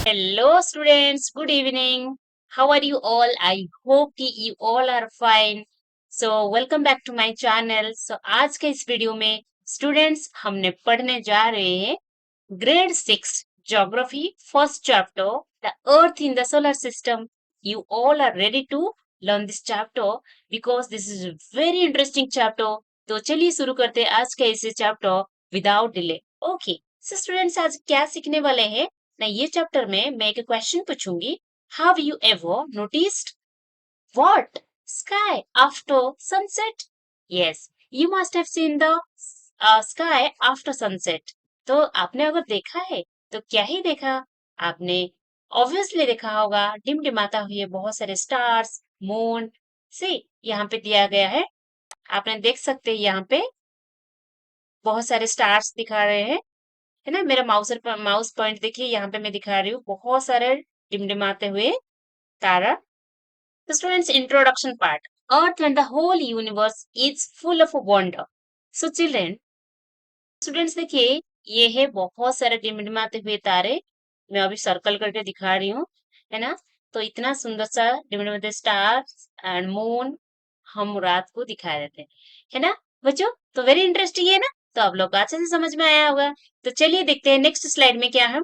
Hello students, good evening. How are you all? I hope कि you all are fine. So welcome back to my channel. So आज के इस video में students हमने पढ़ने जा रहे हैं grade 6 geography first chapter the earth in the solar system. You all are ready to learn this chapter because this is a very interesting chapter. तो चलिए शुरू करते हैं आज के इस chapter without delay. Okay, so students आज क्या सीखने वाले हैं ना, ये चैप्टर में मैं एक क्वेश्चन पूछूंगी. Have you ever noticed what sky after sunset? Yes, you must have seen the sky after sunset. तो आपने अगर देखा है तो क्या ही देखा आपने? ऑब्वियसली देखा होगा टिमटिमाता हुए बहुत सारे स्टार्स, मून से यहाँ पे दिया गया है. आपने देख सकते हैं यहाँ पे बहुत सारे स्टार्स दिखा रहे हैं, है ना. मेरा माउस पॉइंट देखिए, यहाँ पे मैं दिखा रही हूँ बहुत सारे टिमटिमाते हुए तारा. तो students, introduction part. Earth and the whole universe is full of wonder. So children, students देखिए, ये है बहुत सारे टिमटिमाते हुए तारे. मैं अभी सर्कल करके दिखा रही हूँ, है ना. तो इतना सुंदर सा टिमटिमाते स्टार्स एंड मून हम रात को दिखा देते हैं, है ना बच्चों. तो वेरी इंटरेस्टिंग है ना. तो आप लोग को अच्छे से समझ में आया होगा. तो चलिए देखते हैं नेक्स्ट स्लाइड में क्या है.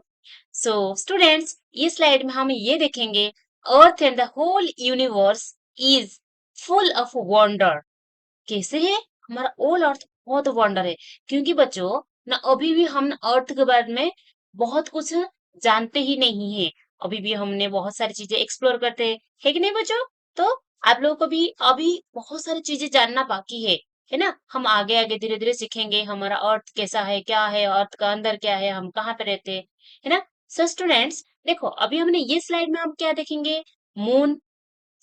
सो स्टूडेंट्स, ये स्लाइड में हम ये देखेंगे earth and the whole universe is full of wonder. कैसे है? हमारा ऑल अर्थ बहुत वंडर है, क्योंकि बच्चों ना अभी भी हम अर्थ के बारे में बहुत कुछ जानते ही नहीं है. अभी भी हमने बहुत सारी चीजें एक्सप्लोर करते हैं, है कि नहीं बच्चों? तो आप लोगों को भी अभी बहुत सारी चीजें जानना बाकी है ना. हम आगे आगे धीरे धीरे सीखेंगे हमारा अर्थ कैसा है, क्या है, अर्थ का अंदर क्या है, हम कहाँ पे रहते हैं, है ना. सो स्टूडेंट्स देखो, अभी हमने ये स्लाइड में हम क्या देखेंगे? Moon,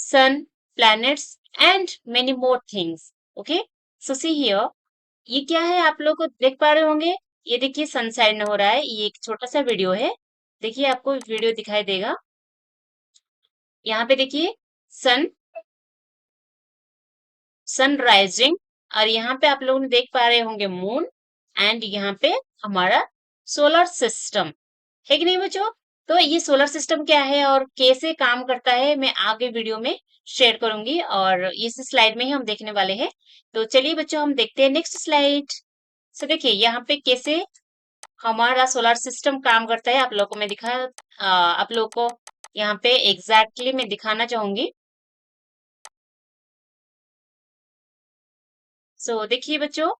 sun, planets and many more things. Okay, so see here, ये क्या है आप लोग को देख पा रहे होंगे. ये देखिए सनसाइड हो रहा है, ये एक छोटा सा वीडियो है. देखिए आपको वीडियो दिखाई देगा. यहाँ पे देखिए सन सन राइजिंग, और यहाँ पे आप लोग देख पा रहे होंगे मून, एंड यहाँ पे हमारा सोलर सिस्टम, है कि नहीं बच्चों? तो ये सोलर सिस्टम क्या है और कैसे काम करता है मैं आगे वीडियो में शेयर करूंगी, और इस स्लाइड में ही हम देखने वाले हैं. तो चलिए बच्चों, हम देखते हैं नेक्स्ट स्लाइड. सो देखिए यहाँ पे कैसे हमारा सोलर सिस्टम काम करता है. आप लोगों को मैं आप लोगों को यहाँ पे एग्जैक्टली मैं दिखाना चाहूंगी. सो देखिए बच्चों,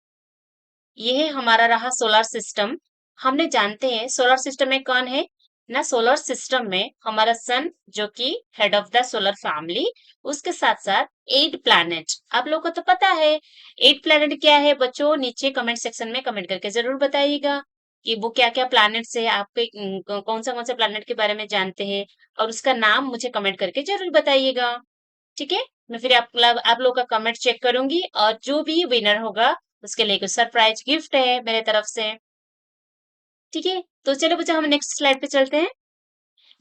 ये है हमारा रहा सोलर सिस्टम. हमने जानते हैं सोलर सिस्टम में कौन है ना. सोलर सिस्टम में हमारा सन, जो कि head of the solar family, उसके साथ साथ 8 प्लैनेट. आप लोगों को तो पता है 8 प्लैनेट क्या है बच्चों. नीचे कमेंट सेक्शन में कमेंट करके जरूर बताइएगा कि वो क्या क्या प्लैनेट्स है, आपके कौन सा प्लैनेट के बारे में जानते हैं, और उसका नाम मुझे कमेंट करके जरूर बताइएगा. ठीक है, मैं फिर आप लोग का कमेंट चेक करूंगी, और जो भी विनर होगा उसके लिए कुछ सरप्राइज गिफ्ट है मेरे तरफ से. ठीक है, तो चलो बच्चा हम नेक्स्ट स्लाइड पे चलते हैं.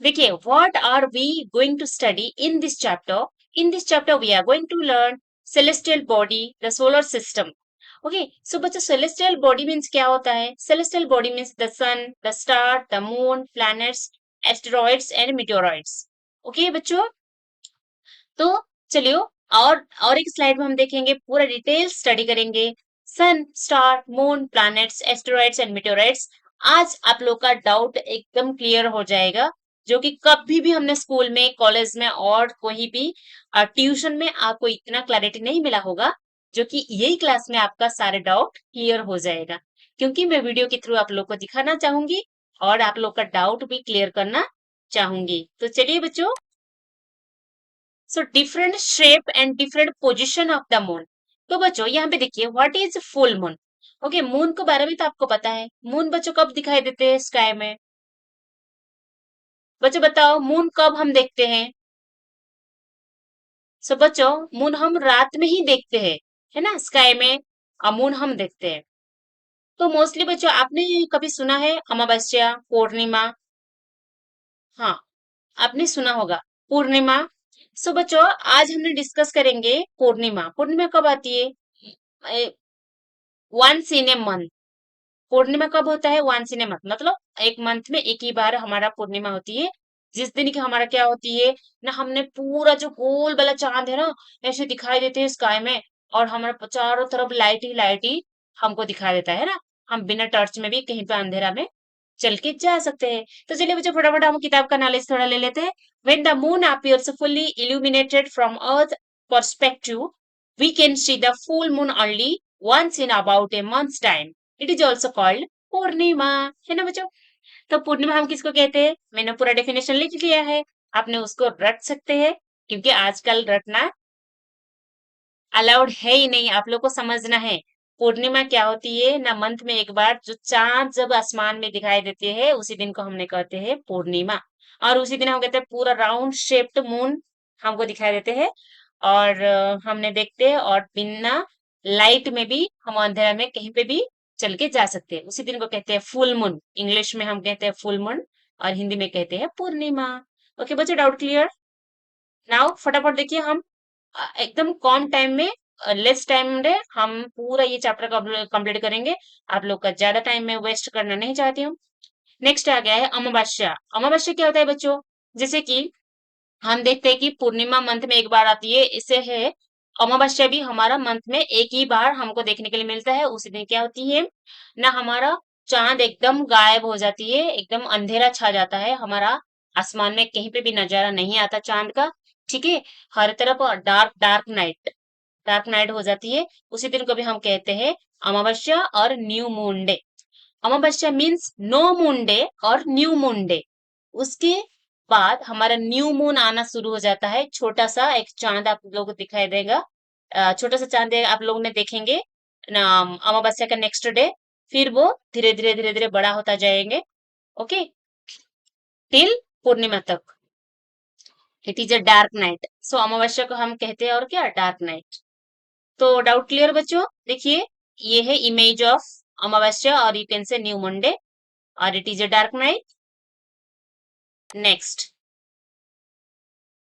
देखिए, what are we going to study in this chapter. In this chapter we are going to learn celestial body, the solar system. Okay, so बच्चा सेलेस्टियल बॉडी मीन्स क्या होता है? Celestial body means the sun, the star, the moon, planets, asteroids and meteoroids. Okay बच्चों, तो चलियो, और एक slide में हम देखेंगे, पूरा डिटेल स्टडी करेंगे sun, star, moon, planets, asteroids and meteoroids. आज आप लोग का डाउट एकदम क्लियर हो जाएगा, जो कि कभी भी हमने स्कूल में, कॉलेज में और कोई भी ट्यूशन में आपको इतना क्लैरिटी नहीं मिला होगा, जो कि यही क्लास में आपका सारे डाउट क्लियर हो जाएगा. क्योंकि मैं वीडियो के थ्रू आप लोग को दिखाना चाहूंगी और आप लोग का डाउट भी क्लियर करना चाहूंगी. तो चलिए बच्चों, so different shape and different position of the moon. तो बच्चों यहाँ पे देखिए, what is full moon. Okay, moon के बारे में तो आपको पता है. मून बच्चों कब दिखाई देते हैं स्काई में? बच्चों बताओ, मून कब हम देखते हैं? सो बच्चों, मून हम रात में ही देखते हैं, है ना. स्काई में मून हम देखते हैं. तो मोस्टली बच्चों आपने कभी सुना है अमावस्या, पूर्णिमा? हाँ, आपने सुना होगा पूर्णिमा. सो बच्चों आज हमने डिस्कस करेंगे पूर्णिमा. पूर्णिमा कब आती है? Once in a month. पूर्णिमा कब होता है? वंस इन ए मंथ, मतलब एक मंथ में एक ही बार हमारा पूर्णिमा होती है. जिस दिन की हमारा क्या होती है ना, हमने पूरा जो गोल वाला चांद है ना, ऐसे दिखाई देते हैं स्काई में, और हमारा चारों तरफ लाइट ही हमको दिखाई देता है ना। हम बिना टॉर्च में भी कहीं पे अंधेरा में चल के जा सकते हैं। तो चलिए बच्चों, फटाफट हम किताब का नॉलेज थोड़ा ले लेते हैं। When the moon appears fully illuminated from Earth perspective, we can see the full moon only once in about a month's time. It is also called पूर्णिमा, है ना बच्चों। तो पूर्णिमा हम किसको कहते हैं, मैंने पूरा डेफिनेशन लिख लिया है, आपने उसको रट सकते हैं, क्योंकि आजकल रटना अलाउड है ही नहीं, आप लोग को समझना है। पूर्णिमा क्या होती है ना, मंथ में एक बार जो चांद जब आसमान में दिखाई देते हैं, उसी दिन को हमने कहते हैं पूर्णिमा। और उसी दिन हम कहते हैं पूरा राउंड शेप्ड मून हमको दिखाई देते हैं, और हमने देखते हैं, और बिना लाइट में भी हम अंधेरा में कहीं पे भी चल के जा सकते हैं। उसी दिन को कहते हैं फुल मून, इंग्लिश में हम कहते हैं फुल मून, और हिंदी में कहते हैं पूर्णिमा। ओके बच्चों, डाउट क्लियर। नाउ फटाफट देखिए, हम एकदम कम टाइम में, लेस टाइम में हम पूरा ये चैप्टर कंप्लीट करेंगे। आप लोग का ज्यादा टाइम में वेस्ट करना नहीं चाहती हूँ। नेक्स्ट आ गया है अमावस्या। अमावस्या क्या होता है बच्चों, जैसे कि हम देखते हैं कि पूर्णिमा मंथ में एक बार आती है, इसे है अमावस्या भी हमारा मंथ में एक ही बार हमको देखने के लिए मिलता है। उसी दिन क्या होती है ना, हमारा चांद एकदम गायब हो जाती है, एकदम अंधेरा छा जाता है, हमारा आसमान में कहीं पे भी नजारा नहीं आता चांद का। ठीक है, हर तरफ dark dark night, dark night हो जाती है। उसी दिन को भी हम कहते हैं अमावस्या और न्यू मून डे। अमावस्या मीन्स नो मून डे और न्यू मून डे। उसके बाद हमारा न्यू मून आना शुरू हो जाता है, छोटा सा एक चांद आप लोगों को दिखाई देगा। छोटा सा चांद आप लोगों ने देखेंगे ना, अमावस्या का नेक्स्ट डे, फिर वो धीरे धीरे बड़ा होता जाएंगे। ओके, टिल पूर्णिमा तक it is a dark night. So अमावस्या को हम कहते हैं और क्या, डार्क नाइट। तो डाउट क्लियर बच्चों। देखिए, ये है इमेज ऑफ अमावस्या, और you can say new moon day, और it is a dark night. Next,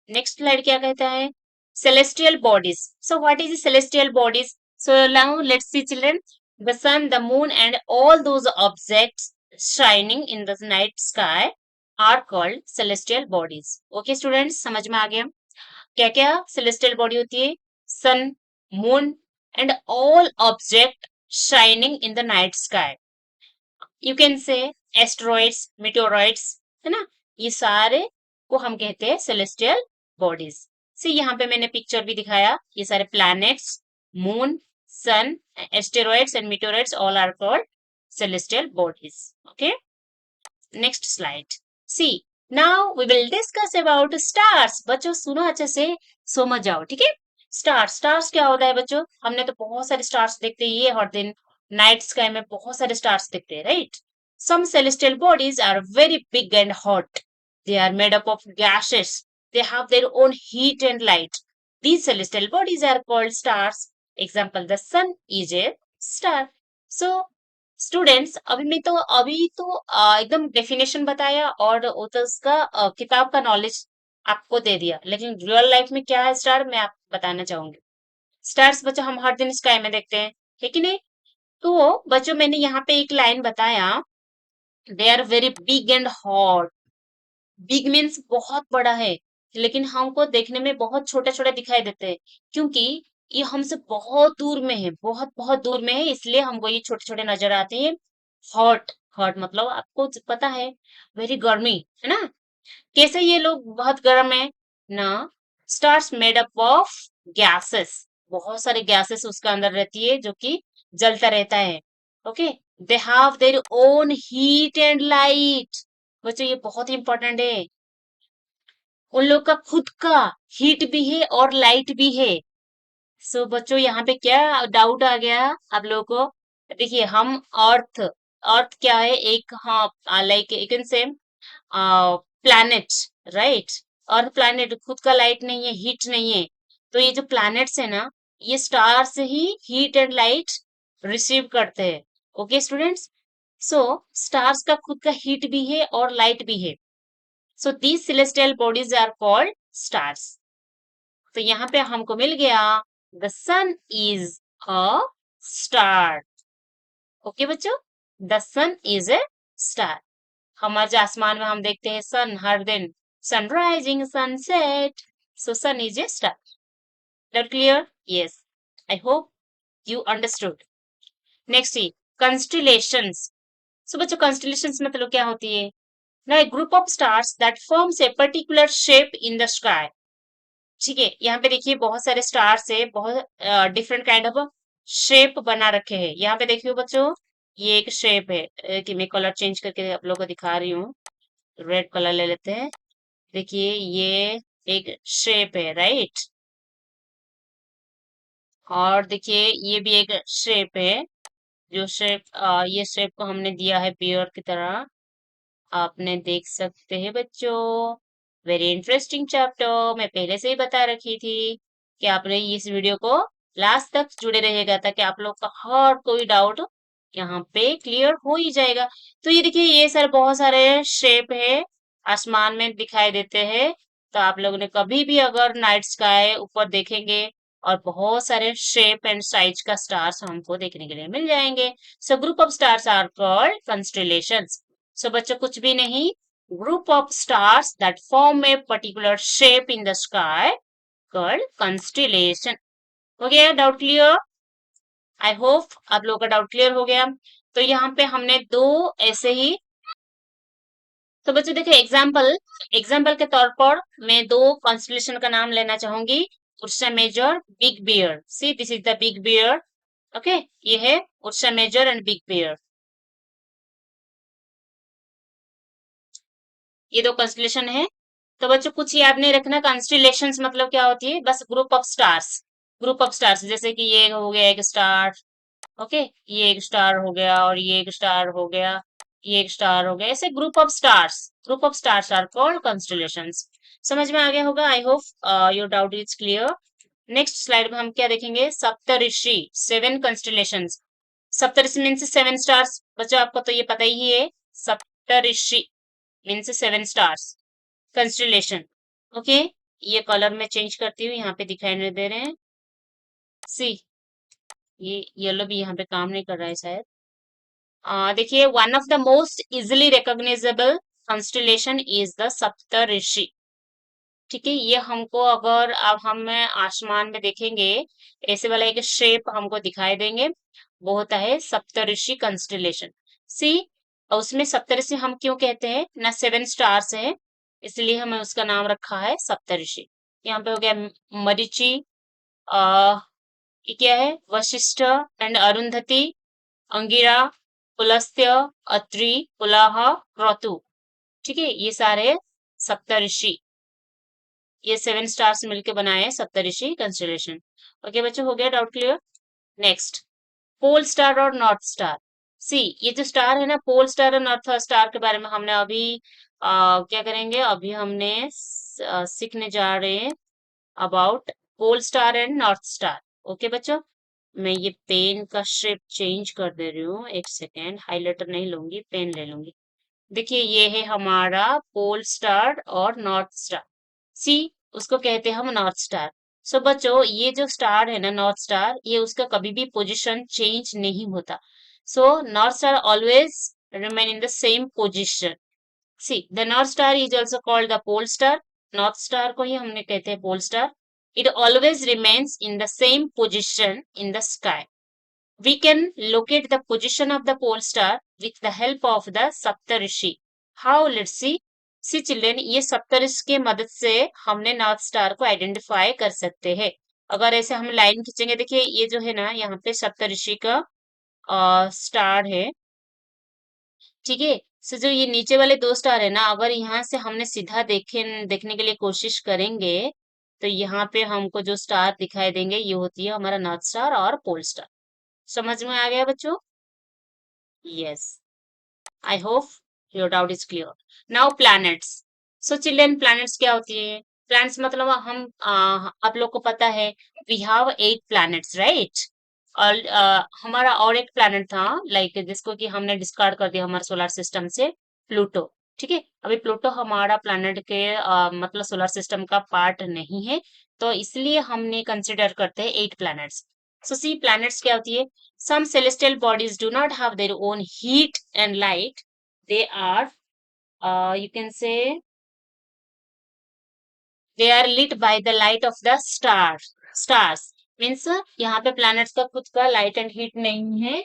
next slide क्या कहता है, celestial bodies. So what is the celestial bodies? So now let's see children, the sun, the moon and all those objects shining in the night sky are called celestial bodies. Okay students, समझ में आ गया क्या क्या celestial body होती है, sun, moon and all object shining in the night sky. You can say asteroids, meteoroids, है ना, ये सारे को हम कहते हैं celestial bodies। से यहाँ पे मैंने पिक्चर भी दिखाया, ये सारे planets, moon, sun, asteroids and meteoroids all are called celestial bodies. Okay, next slide. See, now we will discuss about stars. बच्चों सुनो अच्छे से, समझ जाओ, ठीक है। स्टार्स, स्टार्स क्या होता है बच्चों, हमने तो बहुत सारे स्टार्स देखते हैं, ये हर दिन नाइट स्काई में बहुत सारे स्टार्स दिखते हैं, right. Some celestial bodies are very big and hot. They are made up of gases. They have their own heat and light. These celestial bodies are called stars. Example, the sun is a star. So, students, अभी तो एकदम definition बताया, और वो तो उसका किताब का नॉलेज आपको दे दिया, लेकिन रियल लाइफ में क्या है स्टार, मैं आपको बताना चाहूंगी। स्टार्स बच्चों हम हर दिन स्काई में देखते हैं, है कि नहीं। तो बच्चों मैंने यहाँ पे एक लाइन बताया, they are very big and hot. Big means बहुत बड़ा है, लेकिन हमको देखने में बहुत छोटा छोटा दिखाई देते हैं, क्योंकि ये हमसे बहुत दूर में है, बहुत बहुत दूर में है, इसलिए हमको ये छोटे छोटे नजर आते हैं। हॉट, हॉट मतलब आपको पता है, वेरी गर्मी, है ना। कैसे ये लोग बहुत गर्म है ना, stars made up of gases, बहुत सारे गैसेस उसका अंदर रहती है जो कि जलता रहता है। Okay, they have their own heat and light. बच्चों ये बहुत इंपॉर्टेंट है, उन लोग का खुद का हीट भी है और लाइट भी है। सो बच्चों यहाँ पे क्या डाउट आ गया आप लोगों को, देखिए हम अर्थ, अर्थ क्या है, एक, हाँ लाइक यू कैन से प्लैनेट, राइट। अर्थ प्लैनेट, खुद का लाइट नहीं है, हीट नहीं है। तो ये जो प्लैनेट्स है ना, ये स्टार से ही हीट एंड लाइट रिसीव करते हैं। ओके स्टूडेंट्स, सो स्टार्स का खुद का हीट भी है और लाइट भी है। So these celestial bodies are called stars. तो यहाँ पे हमको मिल गया, the sun is a star. Okay बच्चों, the sun is a star. हमारे जो आसमान में हम देखते हैं सन हर दिन, sun rising, sunset. So sun is a star. That clear? Yes. I hope you understood. Next is constellations. So बच्चों constellations मतलब क्या होती है? Now a group of stars that forms a particular shape in the sky. ठीक है, यहाँ पे देखिए बहुत सारे स्टार्स है, बहुत डिफरेंट काइंड ऑफ शेप बना रखे हैं। यहाँ पे देखिए बच्चों, ये एक शेप है कि मैं कलर चेंज करके आप लोगों को दिखा रही हूँ। रेड कलर ले लेते हैं। देखिए ये एक शेप है, राइट। और देखिए ये भी एक शेप है, जो शेप ये शेप को हमने दिया है पेयर की तरह, आपने देख सकते हैं बच्चों। वेरी इंटरेस्टिंग चैप्टर, मैं पहले से ही बता रखी थी कि आपने इस वीडियो को लास्ट तक जुड़े रहेगा, ताकि आप लोग का हर कोई डाउट यहाँ पे क्लियर हो ही जाएगा। तो ये देखिए ये सर बहुत सारे शेप है, आसमान में दिखाई देते हैं। तो आप लोगों ने कभी भी अगर नाइट स्काई ऊपर देखेंगे और बहुत सारे शेप एंड साइज का स्टार्स हमको देखने के लिए मिल जाएंगे। So group of stars are called constellations. So बच्चों कुछ भी नहीं, group of stars that form a particular shape in the sky called constellation. हो गया डाउट क्लियर? आई होप आप लोगों का डाउट क्लियर हो गया। तो यहाँ पे हमने दो ऐसे ही, तो बच्चों देखिए एग्जाम्पल एग्जाम्पल के तौर पर मैं दो कॉन्स्टलेशन का नाम लेना चाहूंगी। Ursa Major, big bear. See this is the big bear. Okay, ये है Ursa Major and big bear. ये दो कंस्टलेशन है। तो बच्चों कुछ याद नहीं रखना, कंस्टलेशंस मतलब क्या होती है, बस group of stars. Group of stars जैसे कि ये हो गया एक स्टार, ओके, ये एक स्टार हो गया, और ये एक स्टार हो गया, ये एक स्टार हो गया, ऐसे group of stars are called constellations. समझ में आ गया होगा, I hope your doubt is clear. Next slide में हम क्या देखेंगे, Saptarishi, seven constellations. Saptarishi means seven stars, बच्चों आपको तो ये पता ही है। Saptarishi means seven stars constellation. Okay, ये कलर में चेंज करती हूँ, यहाँ पे दिखाई नहीं दे रहे हैं। सी, ये येलो भी यहाँ पे काम नहीं कर रहा है शायद। देखिए one of the most easily recognisable constellation is the Saptarishi. ठीक है, ये हमको अगर अब हम आसमान में देखेंगे, ऐसे वाला एक शेप हमको दिखाई देंगे, वो होता है सप्तऋषि कंस्टलेशन। सी, उसमें सप्तऋषि हम क्यों कहते हैं ना, सेवन स्टार्स है, इसलिए हमें उसका नाम रखा है सप्तऋषि। यहाँ पे हो गया मरीचि, आ ये क्या है, वशिष्ठ एंड अरुंधति, अंगिरा, पुलस्त्य, अत्रि, पुलाह, क्रतु। ठीक है, ये सारे सप्तऋषि, ये सेवन स्टार्स मिलके बनाए हैं सप्तऋषि कंस्टलेशन। ओके बच्चों, हो गया doubt clear? Next, pole star और नॉर्थ स्टार। सी, ये जो स्टार है ना, पोल स्टार और नॉर्थ स्टार के बारे में हमने अभी क्या करेंगे, अभी हमने सीखने जा रहे हैं about pole star and north star. Okay बच्चों, मैं ये पेन का शेप चेंज कर दे रही हूँ, एक सेकेंड, हाइलाइटर नहीं लूंगी, पेन ले लूंगी। देखिए ये है हमारा पोल स्टार और नॉर्थ स्टार। सी, उसको कहते हैं हम नॉर्थ स्टार। सो बच्चों ये जो स्टार है ना, नॉर्थ स्टार, ये उसका कभी भी पोजीशन चेंज नहीं होता। So north star always remain in the same position. See, the north star is also called the pole star. North star को ही हमने कहते हैं pole star. It always remains in the same position in the sky. We can locate the position of the pole star with the help of the Saptarishi. How? Let's see. See children, ये सप्तऋषि के मदद से हमने north star को identify कर सकते हैं। अगर ऐसे हम लाइन खींचेंगे, देखिए ये जो है ना, यहाँ पे सप्तऋषि का स्टार है। ठीक है, सो जो ये नीचे वाले दो स्टार है ना, अगर यहाँ से हमने सीधा देखने के लिए कोशिश करेंगे, तो यहाँ पे हमको जो स्टार दिखाई देंगे, ये होती है हमारा नॉर्थ स्टार और पोल स्टार। समझ में आ गया बच्चों? Yes, I hope your doubt is clear. Now planets. So children, planets क्या होती है? प्लैनेट्स मतलब हम आप लोग को पता है, वी हैव 8 प्लैनेट्स, राइट। और हमारा और एक प्लैनेट था, लाइक जिसको कि हमने डिस्कार्ड कर दिया हमारे सोलर सिस्टम से, प्लूटो। ठीक है, अभी प्लूटो हमारा प्लैनेट के मतलब सोलर सिस्टम का पार्ट नहीं है, तो इसलिए हमने कंसिडर करते हैं 8 प्लैनेट्स। सो सी, प्लैनेट्स क्या होती है? Some celestial bodies do not have their own heat and light. They are, you can say, they are lit by the light of the stars means यहाँ पे प्लैनेट्स का खुद का लाइट एंड हीट नहीं है।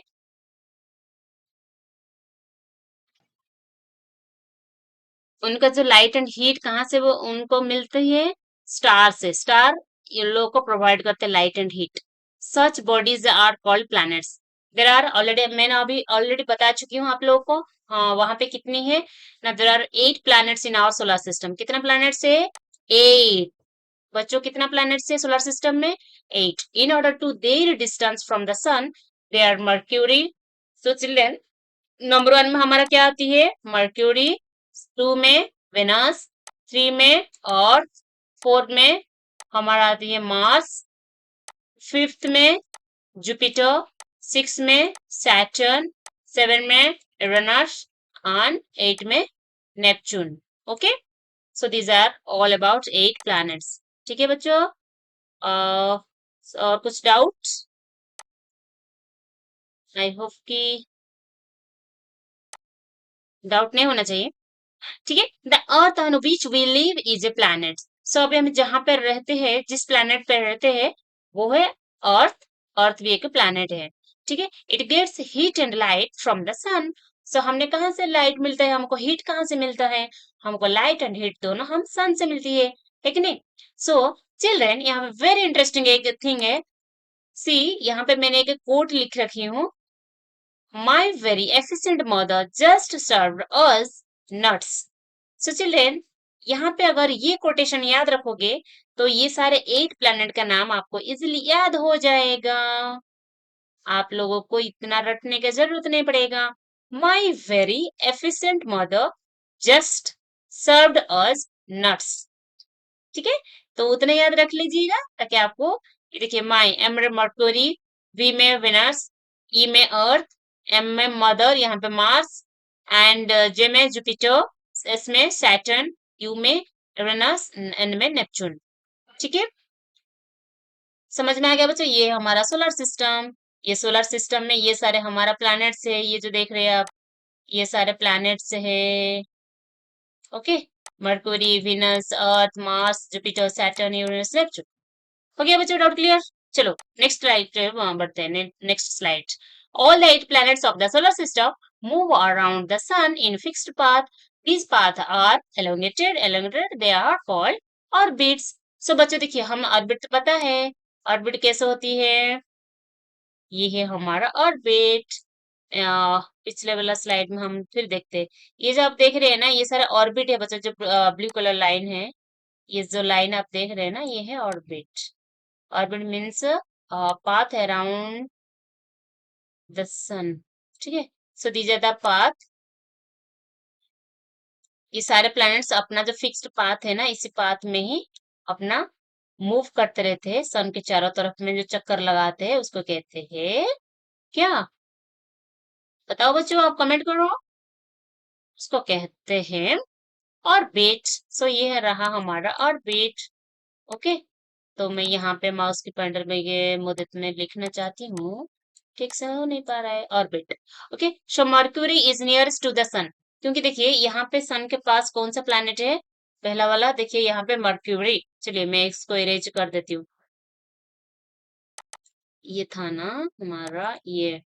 उनका जो लाइट एंड हीट कहाँ से वो उनको मिलती है, स्टार से। स्टार ये लोगों को प्रोवाइड करते हैं light and heat. Such bodies are called planets. There are already, मैंने अभी ऑलरेडी बता चुकी हूँ आप लोगों को। हाँ, वहां पे कितनी है ना, there are 8 planets in our solar system. कितना प्लैनेट्स है? 8। बच्चों कितना प्लैनेट्स है सोलर सिस्टम में? 8। In order to their distance from the sun, they are Mercury. So children, number 1 में हमारा क्या आती है? मर्क्यूरी। 2 में वेनस, 3 में अर्थ, 4 में हमारा आती है मार्स, 5th में जुपिटर, 6 में सैटर्न, 7 में यूरेनस एंड 8 में Neptune. Okay, so these are all about 8 planets. ठीक है बच्चों, और कुछ डाउट्स? आई होप कि डाउट नहीं होना चाहिए। ठीक है, the earth on which we live is a planet. So अभी हम जहां पर रहते हैं, जिस प्लैनेट पर रहते हैं वो है अर्थ। अर्थ भी एक प्लैनेट है। ठीक है, it gets heat and light from the sun. So हमने कहाँ से लाइट मिलता है, हमको हीट कहाँ से मिलता है? हमको लाइट एंड हीट दोनों हम सन से मिलती है कि नहीं? सो चिल्ड्रन, यहाँ पे वेरी इंटरेस्टिंग एक थिंग है। सी, यहाँ पे मैंने एक कोट लिख रखी हूँ। My very efficient mother just served us nuts. So children, यहाँ पे अगर ये कोटेशन याद रखोगे तो ये सारे 8 प्लैनेट का नाम आपको इजीली याद हो जाएगा। आप लोगों को इतना रटने की जरूरत नहीं पड़ेगा। My very efficient mother just served us nuts. ठीक है, तो उतना याद रख लीजिएगा ताकि आपको, ये देखिए, माई, एम में मर्क्यूरी, वी में वेनस, ई में अर्थ, एम में मदर, यहाँ पे मार्स, एंड जे में जुपिटर, एस में सैटर्न, यू में यूरेनस, एन में नेपच्यून। ठीक है, समझ में आ गया बच्चों? ये हमारा सोलर सिस्टम। ये सोलर सिस्टम में ये सारे हमारा प्लैनेट्स है, ये जो देख रहे हैं आप, ये सारे प्लैनेट्स है। Okay, Mercury, Venus, Earth, Mars, Jupiter, Saturn, Uranus, Neptune. हो गया बच्चों? Doubt clear? चलो नेक्स्ट स्लाइड बढ़ते हैं। Next slide. All the 8 planets of the solar system move around the sun in fixed path. These paths are elongated, they are called orbits. So बच्चों देखिए, हम orbit पता है, ऑर्बिट कैसे होती है? ये है हमारा ऑर्बिट। पिछले वाला स्लाइड में हम फिर देखते हैं। ये जो आप देख रहे हैं ना, ये सारे ऑर्बिट है बच्चों, जो ब्लू कलर लाइन है, ये जो लाइन आप देख रहे हैं ना, ये है orbit. Orbit means path around the sun. ठीक है, so these are the path. ये सारे प्लैनेट्स अपना जो फिक्स्ड पाथ है ना, इसी पाथ में ही अपना मूव करते रहते हैं। सन के चारों तरफ में जो चक्कर लगाते हैं उसको कहते हैं क्या? बताओ बच्चों, आप कमेंट करो। उसको कहते हैं ऑर्बिट। सो ये है रहा हमारा ऑर्बिट। ओके, तो मैं यहाँ पे माउस के पॉइंटर में ये मदद में लिखना चाहती हूँ, ठीक से हो नहीं पा रहा है। Orbit. Okay, so Mercury is nearest to the sun. क्योंकि देखिए यहाँ पे सन के पास कौन सा प्लैनेट है? पहला वाला देखिए यहाँ पे मर्क्यूरी। चलिए मैं इसको इरेज कर देती हूँ। ये था ना हमारा ये,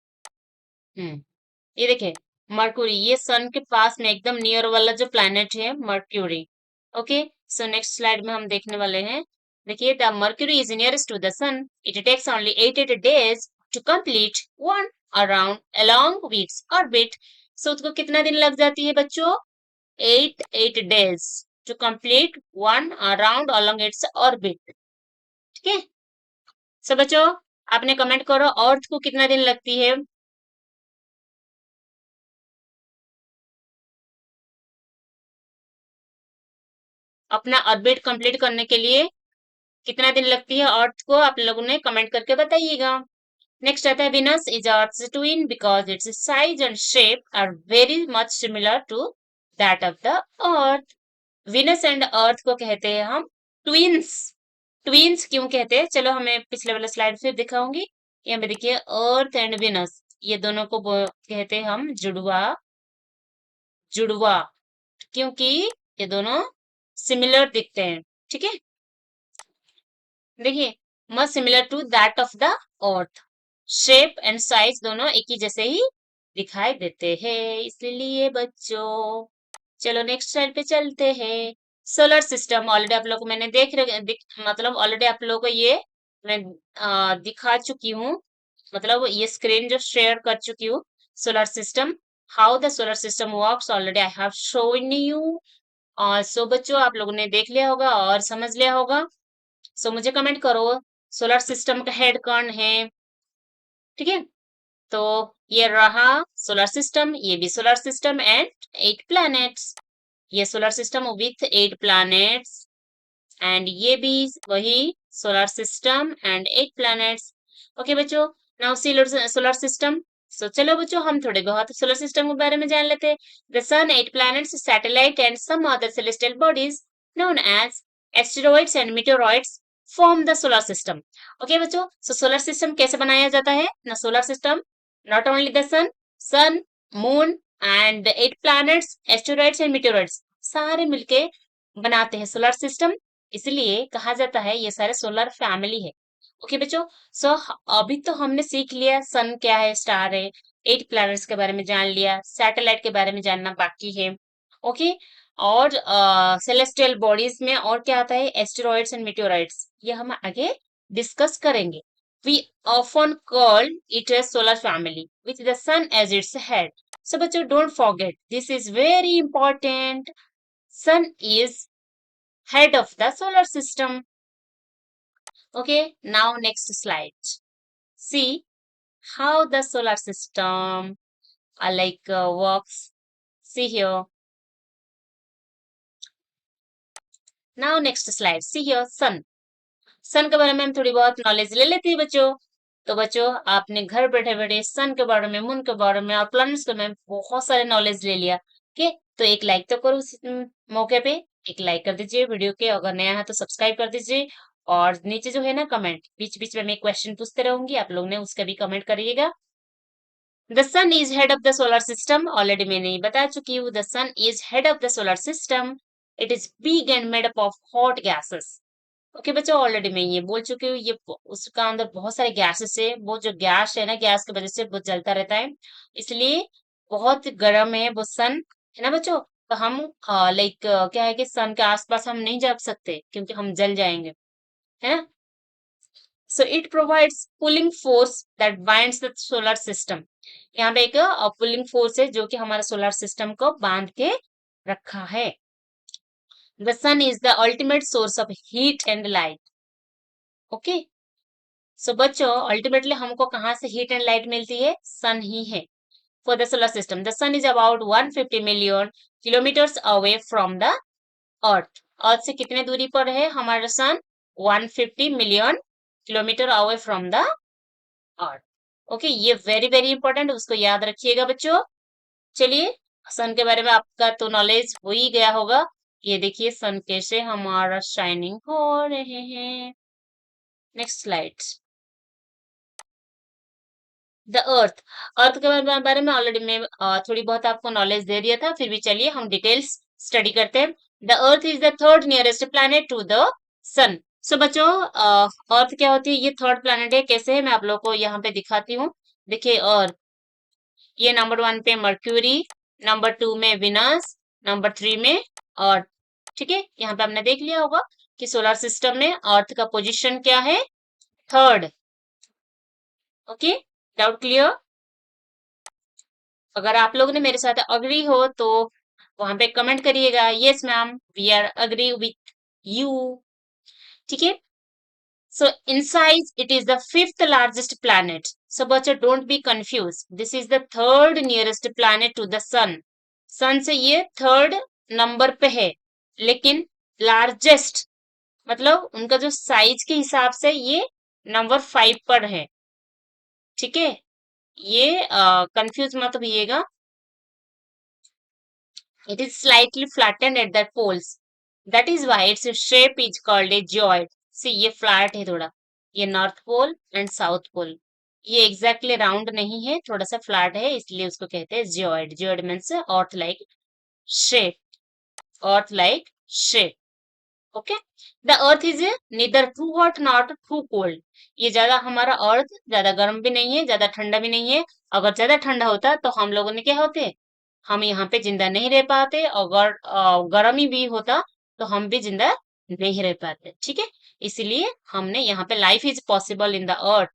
ये देखिए मर्क्यूरी, ये सन के पास में एकदम नियर वाला जो प्लैनेट है Mercury. Okay, so next slide में हम देखने वाले हैं। देखिए, the Mercury is nearest to the sun, it takes only 88 days to complete one around along its orbit. So उसको कितना दिन लग जाती है बच्चों? 8 days to complete one around along its orbit. ठीक है, सो बच्चों आपने कमेंट करो, अर्थ को कितना दिन लगती है? अपना ऑर्बिट कंप्लीट करने के लिए कितना दिन लगती है अर्थ को? आप लोगों ने कमेंट करके बताइएगा। नेक्स्ट आता है, Venus is earth's twin because its size and shape are very much similar to that of the earth. Venus and earth को कहते हैं हम ट्विन्स। ट्विन्स क्यों कहते हैं? चलो हमें पिछले वाला स्लाइड फिर दिखाऊंगी। यहाँ पे देखिए, अर्थ एंड विनस, ये दोनों को कहते हैं हम जुड़वा। जुड़वा क्योंकि ये दोनों सिमिलर दिखते हैं। ठीक है, देखिए, much similar to that of the earth. Shape and size दोनों एक ही जैसे ही दिखाई देते हैं, इसलिए बच्चों चलो नेक्स्ट स्लाइड पे चलते हैं। सोलर सिस्टम ऑलरेडी आप लोगों को मैंने मतलब ऑलरेडी आप लोगों को ये मैं दिखा चुकी हूँ, मतलब ये स्क्रीन जो शेयर कर चुकी हूँ। Solar system, how the solar system works already I have shown you. और सो बच्चों आप लोगों ने देख लिया होगा और समझ लिया होगा। सो मुझे कमेंट करो सोलर सिस्टम का हेड कौन है। ठीक है, तो ये रहा सोलर सिस्टम, ये भी सोलर सिस्टम एंड 8 प्लैनेट्स। ये solar system with 8 planets and ये भी वही solar system and 8 planets. Okay बच्चों, नाउ सोलर सिस्टम। सो चलो बच्चों हम थोड़े बहुत सोलर सिस्टम के बारे में जान लेते हैं। The sun, 8 planets, satellite and some other celestial bodies known as asteroids and meteoroids form the solar system. Okay बच्चों, सो सोलर सिस्टम कैसे बनाया जाता है ना? Solar system not only the sun, moon and 8 planets, asteroids and meteoroids सारे मिलके बनाते हैं सोलर सिस्टम। इसलिए कहा जाता है ये सारे सोलर फैमिली है। ओके बच्चों, सो अभी तो हमने सीख लिया सन क्या है, स्टार है, 8 प्लैनेट्स के बारे में जान लिया, सैटेलाइट के बारे में जानना बाकी है। ओके, और सेलेस्टियल बॉडीज में और क्या आता है, एस्टेरॉइड्स एंड मीटेओराइड्स, ये हम आगे डिस्कस करेंगे। We often call it a solar family with the sun as its head. So बच्चों don't forget, this is very important. Sun is head of the solar system. Okay, now next slide. See how the solar system works. See here. Now next slide. See here, sun. सन के बारे में हम थोड़ी बहुत knowledge ले लेते हैं बच्चों। तो बच्चों आपने घर बैठे बैठे सन के बारे में, मून के बारे में और प्लैनेट्स के बारे में बहुत सारे नॉलेज ले लिया। ओके, तो एक लाइक तो करो उस मौके पे, एक लाइक कर दीजिए वीडियो के, अगर नया है तो सब्सक्राइब कर दीजिए। और नीचे जो है ना कमेंट, बीच बीच में मैं क्वेश्चन पूछते रहूंगी, आप लोग ने उसका भी कमेंट करिएगा। The sun is head of the solar system, already मैंने ये बता चुकी हूँ। The sun is head of the solar system. It is big and made up of hot gases. Okay बच्चों, ऑलरेडी मैं ये बोल चुकी हूँ, ये उसका अंदर बहुत सारे गैसेस है, वो जो गैस है ना, गैस की वजह से वो जलता रहता है, इसलिए बहुत गर्म है वो सन, है ना बच्चों। तो हम क्या है कि सन के आसपास हम नहीं जा सकते क्योंकि हम जल जाएंगे, है ना। So it provides pulling force that binds the solar system. यहाँ पे एक पुलिंग फोर्स है जो कि हमारे सोलर सिस्टम को बांध के रखा है। The sun is the ultimate source of heat and light. Okay, so बच्चों अल्टीमेटली हमको कहाँ से हीट एंड लाइट मिलती है? सन ही है। For the solar system the sun is about 150 million kilometres away from the earth. Earth से कितने दूरी पर है हमारा sun? 150 million kilometre away from the earth. Okay, ये वेरी वेरी इंपॉर्टेंट, उसको याद रखिएगा बच्चों। चलिए, सन के बारे में आपका तो नॉलेज हो ही गया होगा। ये देखिए सन कैसे हमारा शाइनिंग हो रहे हैं। Next slide. द अर्थ, अर्थ के बारे में ऑलरेडी मैं थोड़ी बहुत आपको नॉलेज दे दिया था, फिर भी चलिए हम डिटेल्स स्टडी करते हैं। The earth is the third nearest planet to the sun. So बच्चों अर्थ क्या होती है? ये थर्ड प्लैनेट है। कैसे है मैं आप लोगों को यहाँ पे दिखाती हूँ। देखिए अर्थ, ये नंबर 1 पे मर्क्यूरी, नंबर 2 में विनस, नंबर 3 में अर्थ। ठीक है, यहाँ पे हमने देख लिया होगा कि सोलर सिस्टम में अर्थ का पोजीशन क्या है? थर्ड। Okay, doubt clear? अगर आप लोगों ने मेरे साथ अग्री हो तो वहां पे कमेंट करिएगा, yes ma'am we are agree with you. ठीक है, so in size it is the fifth largest planet. So बच्चों don't be confuse, this is the third nearest planet to the sun. Sun से ये third number पे है, लेकिन largest मतलब उनका जो साइज के हिसाब से ये नंबर 5 पर है। ठीक है, ये कंफ्यूज मत होइएगा। It is slightly flattened at the poles. That is why its shape is called a geoid. See, ये flat है थोड़ा, ये north pole and south pole, ये एग्जैक्टली राउंड नहीं है, थोड़ा सा फ्लैट है, इसलिए उसको कहते हैं geoid. Geoid means earth like shape, earth like shape. Okay. The earth is neither too hot not too cold. ये ज्यादा हमारा अर्थ ज्यादा गर्म भी नहीं है, ज्यादा ठंडा भी नहीं है। अगर ज्यादा ठंडा होता तो हम लोगों ने क्या होते, हम यहाँ पे जिंदा नहीं रह पाते। अगर गर्म ही भी होता तो हम भी जिंदा नहीं रह पाते। ठीक है, इसलिए हमने यहाँ पे life is possible in the earth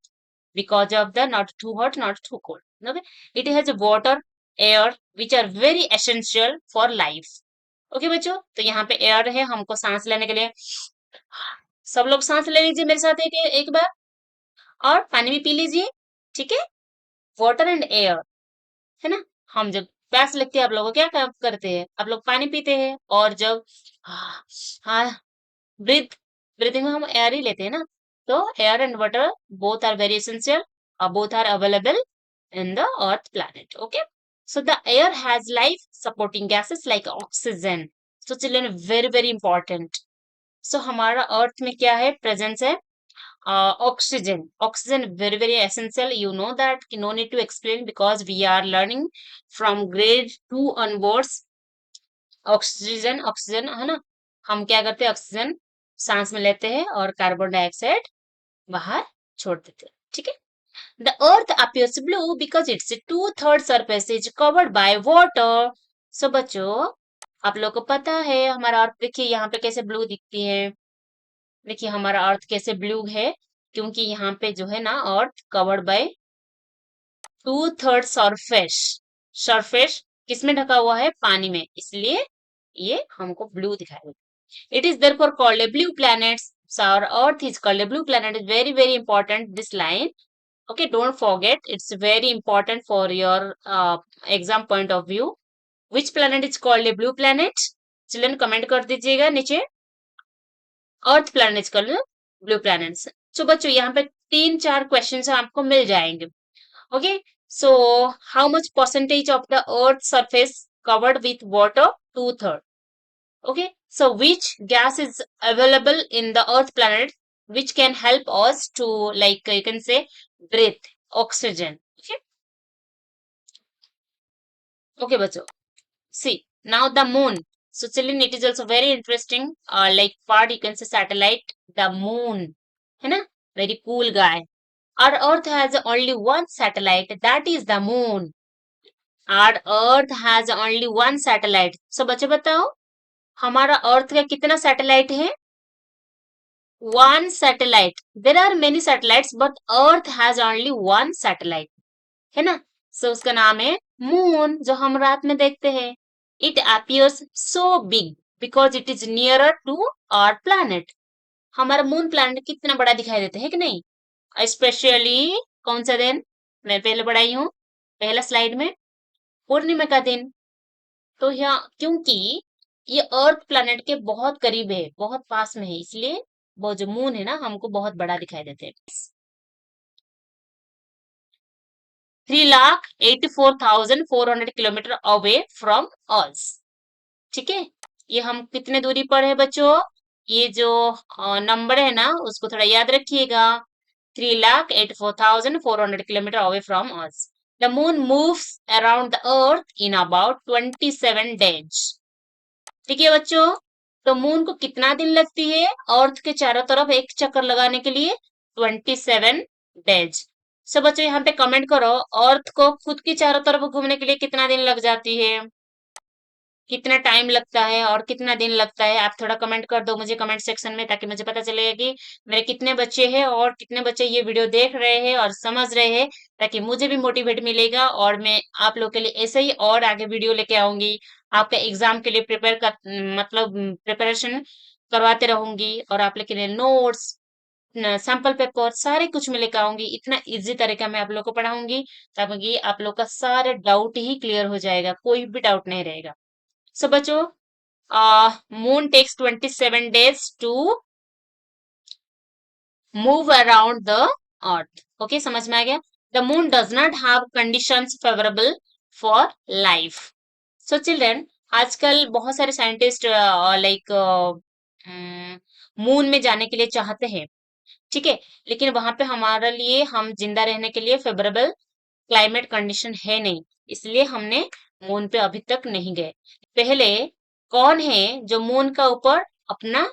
because of the not too hot not too cold. Okay, it has water air which are very essential for life. Okay बच्चों, तो यहाँ पे एयर है हमको सांस लेने के लिए। सब लोग सांस ले लीजिए मेरे साथ एक एक बार, और पानी भी पी लीजिए। ठीक है, वाटर एंड एयर, है ना। हम जब प्यास लगती है आप लोग क्या काम करते हैं, आप लोग पानी पीते हैं। और जब हाँ, ब्रीथ ब्रीथिंग में हम एयर ही लेते हैं ना। तो air and water both are very essential, both are available in the earth planet. Okay, so the air has life supporting gases like oxygen. So children, very very important. So हमारा अर्थ में क्या है, presence है oxygen. Oxygen very very essential, you know that, no need to explain because we are learning from grade 2 onwards. Oxygen oxygen है ना, हम क्या करते हैं, ऑक्सीजन सांस में लेते हैं और कार्बन डाइऑक्साइड बाहर छोड़ देते हैं। ठीक है, the earth appears blue because its two-third surface is covered by water. So बच्चों, आप लोग को पता है हमारा अर्थ, देखिए यहाँ पे कैसे ब्लू दिखती है। देखिए हमारा अर्थ कैसे ब्लू है, क्योंकि यहाँ पे जो है ना अर्थ कवर्ड बाय 2/3 सरफेस। सरफेस किसमें ढका हुआ है, पानी में, इसलिए ये हमको ब्लू दिखाई देता है। It is therefore called a blue planet. So our earth is called a blue planet. Is very very important this line. Okay, don't forget, it's very important for your exam point of view. Which planet is called a blue planet? Children comment कर दीजिएगा नीचे। अर्थ planet कर लो blue planets. तो बच्चों यहाँ पे 3-4 question आपको मिल जाएंगे। Okay, so how much percentage of the earth surface covered with water, 2/3। Okay, so which gas is available in the earth planet which can help us to, like you can say, breathe? Oxygen. Okay, okay bachcho, see now the moon. So children, it is also very interesting like part, you can say satellite, the moon, है ना, very cool guy. Our earth has only one satellite, that is the moon. Our earth has only one satellite. So बच्चे बताओ, हमारा अर्थ का कितना satellite है, one satellite. There are many satellites, but Earth has only one satellite. है ना, so उसका नाम है मून, जो हम रात में देखते हैं। It appears so big because it is nearer to our planet. हमारा मून प्लैनेट कितना बड़ा दिखाई देता है कि नहीं, स्पेशली कौन सा दिन, मैं पहले पढ़ाई हूँ पहला स्लाइड में, पूर्णिमा का दिन। तो यहाँ क्योंकि ये अर्थ प्लैनेट के बहुत करीब है, बहुत पास में है, इसलिए वो जो मून है ना हमको बहुत बड़ा दिखाई देते हैं। 3,84,400 किलोमीटर अवे फ्रॉम अस। ठीक है, ये हम कितने दूरी पर है बच्चों, ये जो नंबर है ना उसको थोड़ा याद रखिएगा। 3,84,400 kilometre away from us. The moon moves around the earth in about 27 days. ठीक है बच्चों, तो मून को कितना दिन लगती है अर्थ के चारों तरफ एक चक्कर लगाने के लिए, 27 डेज। सब बच्चों यहाँ पे कमेंट करो, अर्थ को खुद की चारों तरफ घूमने के लिए कितना दिन लग जाती है, कितना टाइम लगता है और कितना दिन लगता है, आप थोड़ा कमेंट कर दो मुझे कमेंट सेक्शन में, ताकि मुझे पता चलेगा कि मेरे कितने बच्चे हैं और कितने बच्चे ये वीडियो देख रहे हैं और समझ रहे हैं, ताकि मुझे भी मोटिवेट मिलेगा और मैं आप लोग के लिए ऐसे ही और आगे वीडियो लेके आऊंगी। आपके एग्जाम के लिए प्रिपेयर कर, मतलब प्रिपरेशन करवाते रहूंगी, और आप लोग के लिए नोट्स, सैंपल पेपर सारे कुछ मैं लेकर आऊंगी। इतना इजी तरीका मैं आप लोग को पढ़ाऊंगी ताकि आप लोग का सारे डाउट ही क्लियर हो जाएगा, कोई भी डाउट नहीं रहेगा। सो बच्चों, moon takes 27 days to move around the earth. Okay, समझ में आ गया। The moon does not have conditions favorable for life. So children, आजकल बहुत सारे साइंटिस्ट लाइक मून में जाने के लिए चाहते हैं। ठीक है, लेकिन वहां पे हमारे लिए, हम जिंदा रहने के लिए फेवरेबल क्लाइमेट कंडीशन है नहीं, इसलिए हमने मून पे अभी तक नहीं गए। पहले कौन है जो मून का ऊपर अपना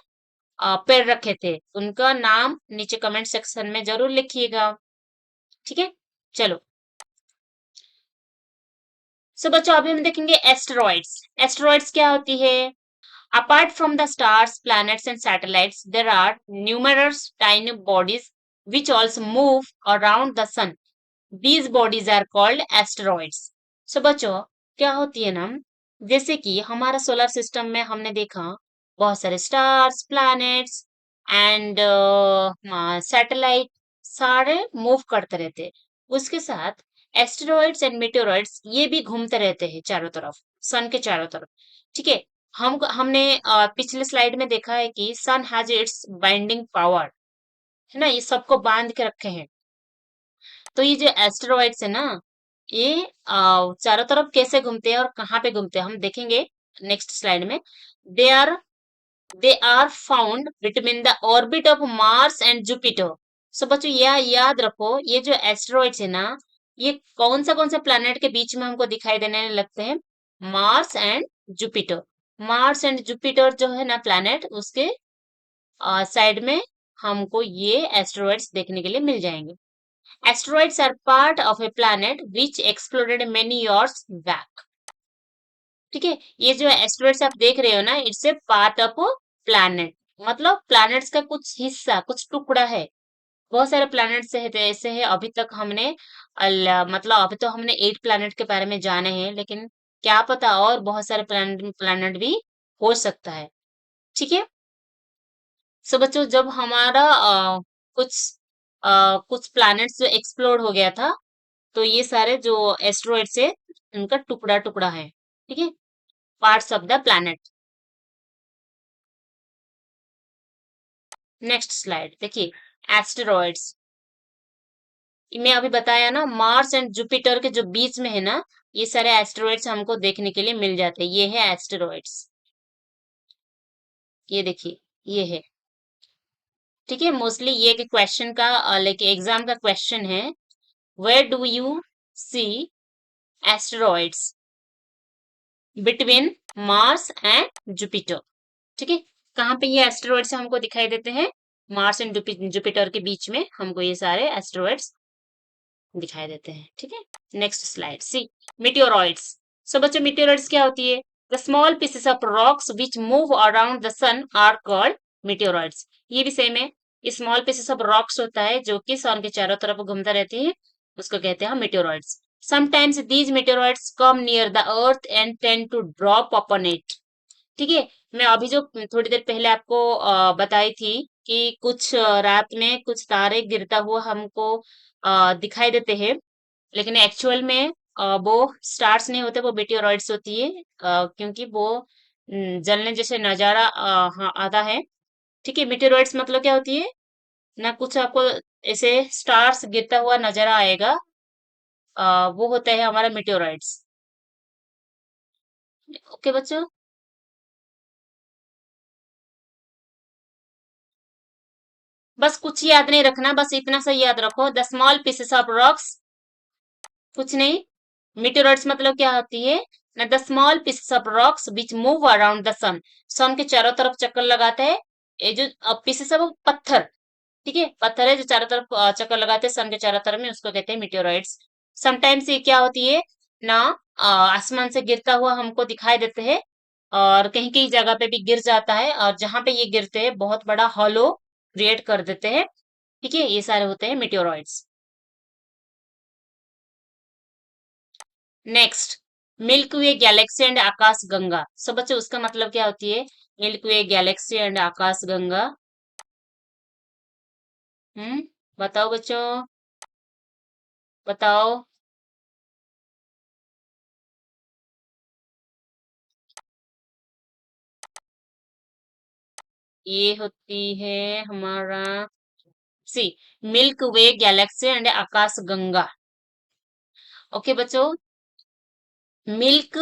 पैर रखे थे, उनका नाम नीचे कमेंट सेक्शन में जरूर लिखिएगा। ठीक है, चलो। सो बच्चों अभी हम देखेंगे एस्टेरॉइड्स। एस्टेरॉइड्स क्या होती है? Apart from the stars, planets and satellites, there are numerous tiny bodies which also move around the sun. These bodies are called asteroids. So बच्चों क्या होती है ना, जैसे कि हमारा सोलर सिस्टम में हमने देखा बहुत सारे स्टार्स, प्लैनेट्स एंड सैटेलाइट सारे मूव करते रहते हैं। उसके साथ एस्टेरॉइड्स एंड मेटेरॉइड्स ये भी घूमते रहते हैं चारों तरफ, सन के चारों तरफ। ठीक है, हमने पिछले स्लाइड में देखा है कि सन हैज इट्स बाइंडिंग पावर, है ना, ये सबको बांध के रखे हैं। तो ये जो एस्टेरॉइड्स है ना, ये चारों तरफ कैसे घूमते हैं और कहाँ पे घूमते हैं हम देखेंगे नेक्स्ट स्लाइड में। They are they are found between the orbit of Mars and Jupiter. So बच्चों यह याद रखो, ये जो एस्टेरॉइड्स है ना, ये कौन सा प्लैनेट के बीच में हमको दिखाई देने लगते हैं? Mars and Jupiter. Mars and Jupiter जो है ना प्लैनेट, उसके साइड में हमको ये एस्टेरॉइड्स देखने के लिए मिल जाएंगे। Asteroids are part of a planet which exploded many years back. ठीक है, ये जो एस्टेरॉइड्स आप देख रहे हो ना, it's a part of planet, मतलब प्लैनेट्स का कुछ हिस्सा, कुछ टुकड़ा है। बहुत सारे प्लैनेट्स ऐसे है, अभी तक हमने मतलब अभी तो हमने 8 प्लैनेट के बारे में जाने हैं, लेकिन क्या पता और बहुत सारे प्लैनेट प्लैनेट भी हो सकता है। ठीक है, सो बच्चों जब हमारा कुछ कुछ प्लैनेट्स जो एक्सप्लोड हो गया था, तो ये सारे जो एस्ट्रॉइड्स है उनका टुकड़ा टुकड़ा है। ठीक है, parts of the planet. Next slide देखिए, एस्टेरॉइड्स। मैं अभी बताया ना, मार्स एंड जुपिटर के जो बीच में है ना, ये सारे एस्टेरॉइड्स हमको देखने के लिए मिल जाते हैं। ये है एस्टेरॉइड्स, ये देखिए, ये है। ठीक है, मोस्टली ये के क्वेश्चन का लाइक एग्जाम का क्वेश्चन है, where do you see asteroids between Mars and Jupiter? ठीक है, कहाँ पे ये एस्टेरॉइड्स हमको दिखाई देते हैं? मार्स एंड जुपिटर के बीच में हमको ये सारे एस्टेरॉइड्स दिखाई देते हैं। ठीक है, next slide see, meteoroids. So बच्चों मीटियोरॉइड्स क्या होती है? The small pieces of rocks which move around the sun are called meteoroids. ये भी सेम है, स्मॉल पीसेस ऑफ रॉक्स होता है जो कि सन के चारों तरफ घूमता रहती है, उसको कहते हैं meteoroids. Sometimes these meteoroids come near the earth and tend to drop upon it. ठीक है, मैं अभी जो थोड़ी देर पहले आपको बताई थी कि कुछ रात में कुछ तारे गिरता हुआ हमको दिखाई देते हैं, लेकिन एक्चुअल में वो स्टार्स नहीं होते, वो मेटेओरॉइड्स होती है, क्योंकि वो जलने जैसे नजारा हाँ, आता है। ठीक है, मेटेओरॉइड्स मतलब क्या होती है ना, कुछ आपको ऐसे स्टार्स गिरता हुआ नजर आएगा, वो होता है हमारा मेटेओरॉइड्स। ओके बच्चों, बस कुछ याद नहीं रखना, बस इतना सा याद रखो, the small pieces of rocks, कुछ नहीं। मीटेरोइड्स मतलब क्या होती है ना, the small pieces of rocks which move around the sun. Sun के चारों तरफ चक्कर लगाते हैं, ये जो पीसेस ऑफ पत्थर, ठीक है, पत्थर है जो चारों तरफ चक्कर लगाते हैं सन के चारों तरफ में, उसको कहते हैं मीटेरोइड्स। समटाइम्स ये क्या होती है ना, आसमान से गिरता हुआ हमको दिखाई देते हैं, और कहीं कहीं जगह पे भी गिर जाता है, और जहां पे ये गिरते हैं बहुत बड़ा हॉलो क्रिएट कर देते हैं। ठीक है, ये सारे होते हैं meteoroids. Next, milky way galaxy and आकाश गंगा। सब बच्चों उसका मतलब क्या होती है? मिल्की वे गैलेक्सी एंड आकाश गंगा। बताओ बच्चों, बताओ। ये होती है हमारा see, milk way galaxy and आकाश गंगा। ओके बच्चों, मिल्क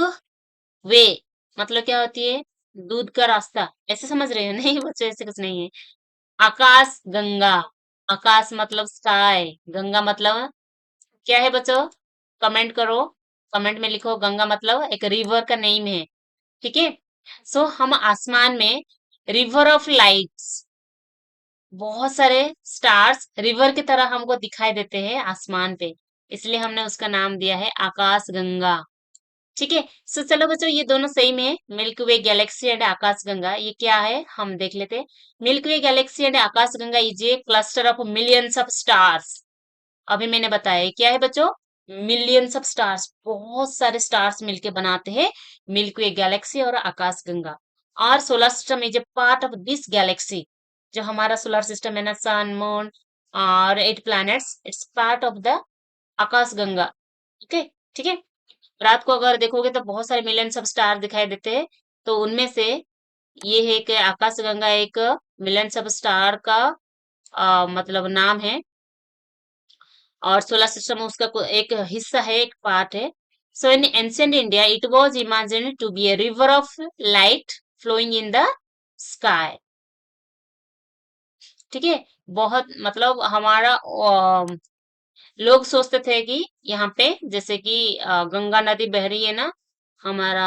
वे मतलब क्या होती है? दूध का रास्ता, ऐसे समझ रहे हो? नहीं बच्चों, ऐसे कुछ नहीं है। आकाश गंगा, आकाश मतलब स्काई, गंगा मतलब क्या है बच्चों? कमेंट करो, कमेंट में लिखो, गंगा मतलब एक रिवर का नेम है। ठीक है, सो हम आसमान में रिवर ऑफ लाइट्स, बहुत सारे स्टार्स रिवर की तरह हमको दिखाई देते हैं आसमान पे, इसलिए हमने उसका नाम दिया है आकाश गंगा। ठीक है। सो चलो बच्चों, ये दोनों सेम है, मिल्की वे गैलेक्सी एंड आकाश गंगा। ये क्या है हम देख लेते हैं। मिल्की वे गैलेक्सी एंड आकाश Ganga is a cluster of millions of stars. अभी मैंने बताया ये क्या है बच्चों, मिलियंस ऑफ स्टार्स, बहुत सारे स्टार्स मिलके बनाते हैं मिल्की वे गैलेक्सी और आकाश गंगा। और solar system is a part of this Galaxy. जो हमारा सोलर सिस्टम है ना, सन मून और 8 planets, it's part of the आकाश गंगा। ओके, ठीक है। रात को अगर देखोगे तो बहुत सारे मिलियंस ऑफ स्टार दिखाई देते हैं, तो उनमें से ये है कि आकाश गंगा एक मिलियंस ऑफ स्टार का मतलब नाम है, और सोलर सिस्टम उसका एक हिस्सा है, एक पार्ट है। So in ancient India it was imagined to be a river of light flowing in the sky. ठीक है। बहुत मतलब हमारा लोग सोचते थे कि यहाँ पे जैसे कि गंगा नदी बह रही है ना हमारा,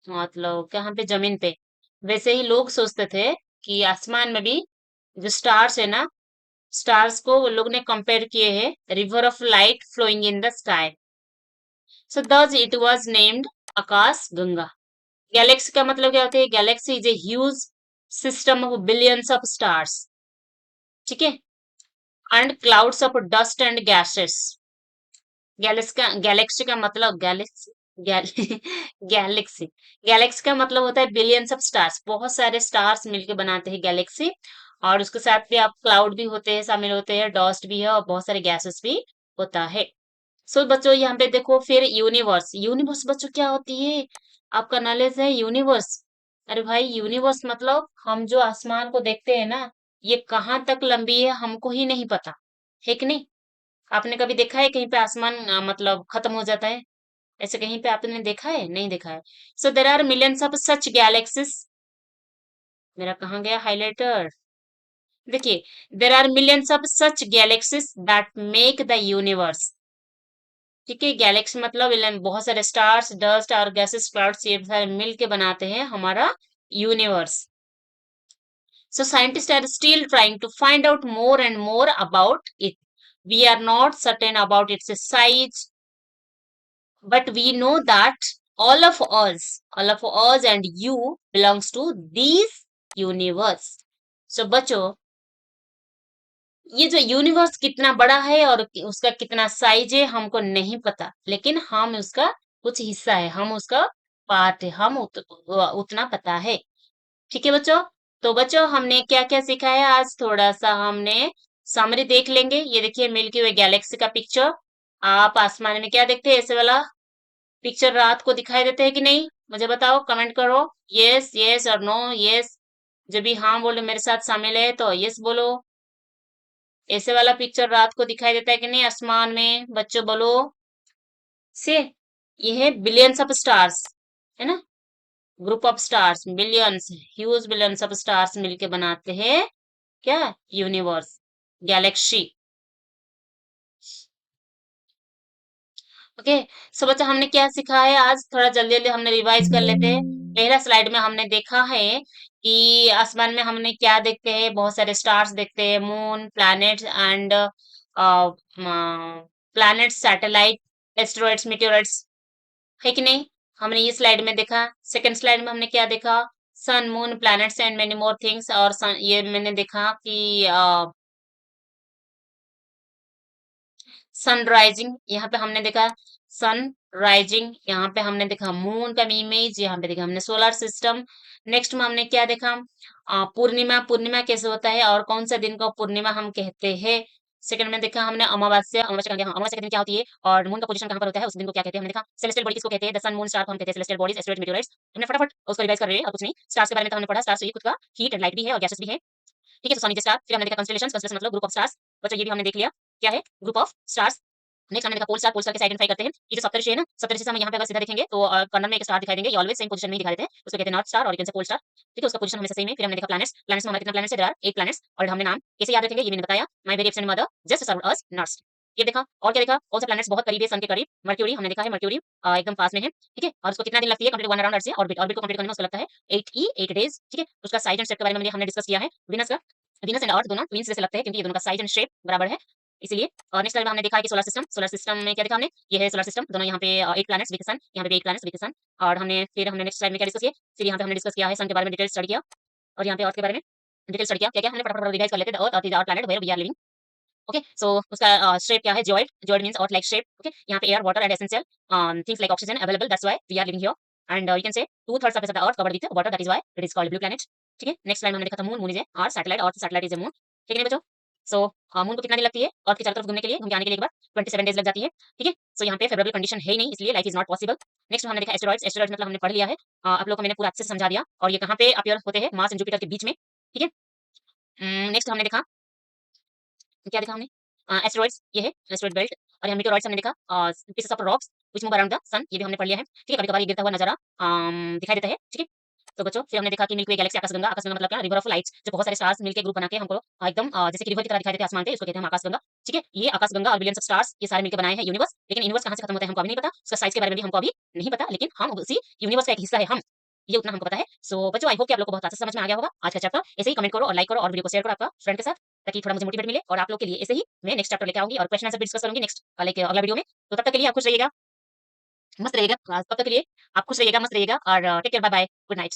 मतलब यहाँ पे जमीन पे, वैसे ही लोग सोचते थे कि आसमान में भी जो स्टार्स है ना, स्टार्स को वो लोग ने कंपेयर किए हैं river of light flowing in the sky. So thus it was named Akash Ganga. Galaxy का मतलब क्या होता है, galaxy is a huge system of billions of stars. ठीक है। And clouds of dust and gases. Galaxy का मतलब गैलेक्सी गैल गैलेक्सी गैलेक्सी का मतलब होता है बिलियंस ऑफ स्टार्स, बहुत सारे स्टार्स मिलके बनाते हैं गैलेक्सी। और उसके साथ भी आप क्लाउड भी होते हैं, शामिल होते हैं, डस्ट भी है और बहुत सारे गैसेस भी होता है। सो बच्चों यहाँ पे देखो, फिर यूनिवर्स। यूनिवर्स बच्चों क्या होती है, आपका नॉलेज है यूनिवर्स? अरे भाई, यूनिवर्स मतलब हम जो आसमान को देखते हैं ना, ये कहाँ तक लंबी है हमको ही नहीं पता, है कि नहीं? आपने कभी देखा है कहीं पे आसमान मतलब खत्म हो जाता है? ऐसे कहीं पे आपने देखा है? नहीं देखा है। So there are millions of such galaxies. मेरा कहाँ गया हाइलाइटर? देखिए, there are millions of such galaxies that make the universe. ठीक है। गैलेक्सी मतलब बहुत सारे स्टार्स, डस्ट और गैसेस, क्लाउड्स, ये सारे मिल के बनाते हैं हमारा universe. So scientists are still trying to find out more and more about it. We are not certain about its size, but we know that all of us and you belongs to this universe. So बच्चों, ये जो universe कितना बड़ा है और उसका कितना size है हमको नहीं पता, लेकिन हम उसका कुछ हिस्सा है, हम उसका पार्ट है, हम उतना पता है। ठीक है बच्चों। तो बच्चों हमने क्या क्या सीखा है आज, थोड़ा सा हमने समरी देख लेंगे। ये देखिए मिल्की वे गैलेक्सी का पिक्चर। आप आसमान में क्या देखते हैं, ऐसे वाला पिक्चर रात को दिखाई देते हैं कि नहीं? मुझे बताओ, कमेंट करो, यस यस और नो। यस जब भी हाँ बोलो मेरे साथ शामिल है तो यस बोलो। ऐसे वाला पिक्चर रात को दिखाई देता है कि नहीं आसमान में? बच्चों बोलो से। ये है बिलियंस ऑफ स्टार्स, है ना, group of stars, billions, huge billions of stars मिलके बनाते हैं क्या, यूनिवर्स, गैलेक्सी। ओके। सो बच्चा हमने क्या सीखा है आज, थोड़ा जल्दी जल्दी हमने रिवाइज कर लेते हैं। पहला स्लाइड में हमने देखा है कि आसमान में हमने क्या देखते हैं, बहुत सारे स्टार्स देखते हैं, moon, planets and planets, satellite, asteroids, meteoroids, है कि नहीं? हमने ये स्लाइड में देखा। सेकंड स्लाइड में हमने क्या देखा, sun, moon, planets and many more things. और ये मैंने देखा कि सन राइजिंग, यहाँ पे हमने देखा सन राइजिंग। यहाँ पे हमने देखा मून का इमेज, यहाँ पे देखा हमने सोलर सिस्टम। नेक्स्ट में हमने क्या देखा, पूर्णिमा। पूर्णिमा कैसे होता है और कौन सा दिन को पूर्णिमा हम कहते हैं। सेकंड में देखा हमने अमावस्या। अमावस्या का, अमावस्या के दिन क्या होती है और मून का पोजीशन कहाँ पर होता है, उस दिन को क्या कहते हैं हमने देखा। सेलेस्टियल बॉडी किसको कहते हैं, द सन, मून, स्टार को हम कहते हैं सेलेस्टियल बॉडीज, एस्टेरॉइड्स, मेटेओराइट्स। हमने फटाफट उसको रिवाइज कर रहे हैं और कुछ नहीं। स्टार्स के बारे में तो हमने पढ़ा, स्टार्स ये खुद का हीट एंड लाइट भी है और गैसेस भी है। ठीक है। तो सन इज स्टार। फिर हमने देखा कंस्टेलेशन। कंस्टेलेशन मतलब ग्रुप ऑफ स्टार्स। बच्चों ये भी हमने देख लिया क्या है, ग्रुप ऑफ स्टार्स। नेक्स्ट हमने देखा पोल स्टार। पोल स्टार कैसे आइडेंटिफाई करते हैं, ये जो सप्तऋषि है ना, सप्तऋषि से हम यहाँ पे अगर सीधा देखेंगे तो कॉर्नर में एक स्टार दिखाई देंगे, ये ऑलवेज सेम पोजीशन में ही दिखा देते हैं, उसको कहते हैं नॉर्थ स्टार और ये पोल स्टार। ठीक है, उसका पोजीशन हमेशा सेम है। फिर हमने देखा प्लैनेट्स। प्लैनेट्स में हमारे कितने प्लैनेट्स है, देयर आर 8 प्लैनेट्स। और हमने नाम कैसे याद रखेंगे ये मैंने बताया, my very absent mother just served us nurse. ये देखा। और क्या देखा, कौन सा प्लैनेट्स बहुत करीब है सन के करीब, मर्क्यूरी हमने देखा है, मर्क्यूरी एकदम पास में है। ठीक है। और उसको कितना दिन लगती है कंप्लीट वन अराउंड अर्थ से, ऑर्बिट, ऑर्बिट को कंप्लीट करने में उसको लगता है 8 डेज। ठीक है। उसका साइज एंड शेप के बारे में हमने डिस्कस किया है। विनस का वीनस एंड अर्थ दोनों ट्विन्स जैसे लगते हैं क्योंकि ये दोनों का साइज एंड शेप बराबर है इसलिए। और नेक्स्ट स्लाइड में हमने देखा है कि सोलर सिस्टम में क्या देखा हमने, ये है सोलर सिस्टम, दोनों यहाँ पे 8 प्लैनेट्स विद सन, यहाँ पे भी 8 प्लैनेट्स विद सन। और हमने नेक्स्ट स्लाइड में क्या डिस्कस किया, फिर यहाँ पे हमने डिस्कस किया है सन के बारे में डिटेल स्टडी किया, और यहाँ पे अर्थ के बारे में डिटेल स्टडी किया। क्या क्या हमने फटाफट रिवाइज कर लेते हैं। Earth is our planet where we are living. Okay, so उसका शेप क्या है, geoid. Geoid means earth like shape. Okay, यहाँ पे air water and essential things like oxygen available, that's why we are living here. And you can say 2/3 surface of the earth covered with water, that is why it is called blue planet। ठीक है, next line में हमने देखा था moon. Moon is our satellite, earth satellite is a moon. ठीक है नहीं बच्चों। सो मून को कितना दिन लगती है अर्थ की चारों तरफ घूमने के लिए, घूम के आने के लिए एक बार 27 डेज लग जाती है। ठीक है, सो यहाँ पे फेवरेबल कंडीशन है ही नहीं, इसलिए life is not possible. Next हमने देखा एस्टेरॉइड्स। एस्टेरॉइड्स मतलब हमने पढ़ लिया है, आप लोगों को मैंने पूरा अच्छे से समझा दिया। और ये कहाँ पे अपीयर होते हैं, मार्स एंड जुपिटर के बीच में। ठीक है, नेक्स्ट हमने देखा, क्या देखा हमने, एस्टेरॉइड्स, ये है एस्टेरॉइड बेल्ट। और यहाँ मेटेओरॉइड्स हमने देखा, pieces of rocks which move around the sun, ये भी हमने पढ़ लिया है। ठीक है, कभी-कभार ये गिरता हुआ नजारा दिखाई देता है। ठीक है, तो बच्चों फिर हमने देखा कि मिल्की वे गैलेक्सी, आकाशगंगा। आकाशगंगा मतलब क्या, रिवर ऑफ लाइट्स, जो बहुत सारे स्टार्स मिलके ग्रुप बना के हमको एकदम जैसे कि रिवर की तरह दिखाई देते हैं आसमान पे, इसको कहते हैं हम आकाशगंगा। ठीक है, ये आकाशगंगा और बिलियंस ऑफ स्टार्स, ये सारे मिलकर बनाए हैं यूनिवर्स। लेकिन यूनिवर्स कहाँ से खत्म होता है हमको अभी नहीं पता, उसका साइज के बारे में भी हमको अभी नहीं पता, लेकिन हम उसी यूनिवर्स का एक हिस्सा है हम, ये उतना हमको पता है। सो बच्चों आई होप कि आप लोग को बहुत अच्छे से समझ में आ गया होगा आज का चैप्टर। ऐसे ही कमेंट करो और लाइक करो और वीडियो को शेयर करो आपका फ्रेंड के साथ, ताकि थोड़ा मुझे मोटिवेट मिले। और आप लोग के लिए ऐसे ही मैं नेक्स्ट चैप्टर लेके आऊंगी और क्वेश्चन आंसर भी डिस्कस करूंगी नेक्स्ट लाइक अगला वीडियो में। तो तब तक के लिए आप खुश रहिएगा, मस्त रहिएगा। तब तक के लिए आप खुश रहिएगा, मस्त रहिएगा, और take care, bye bye, good night.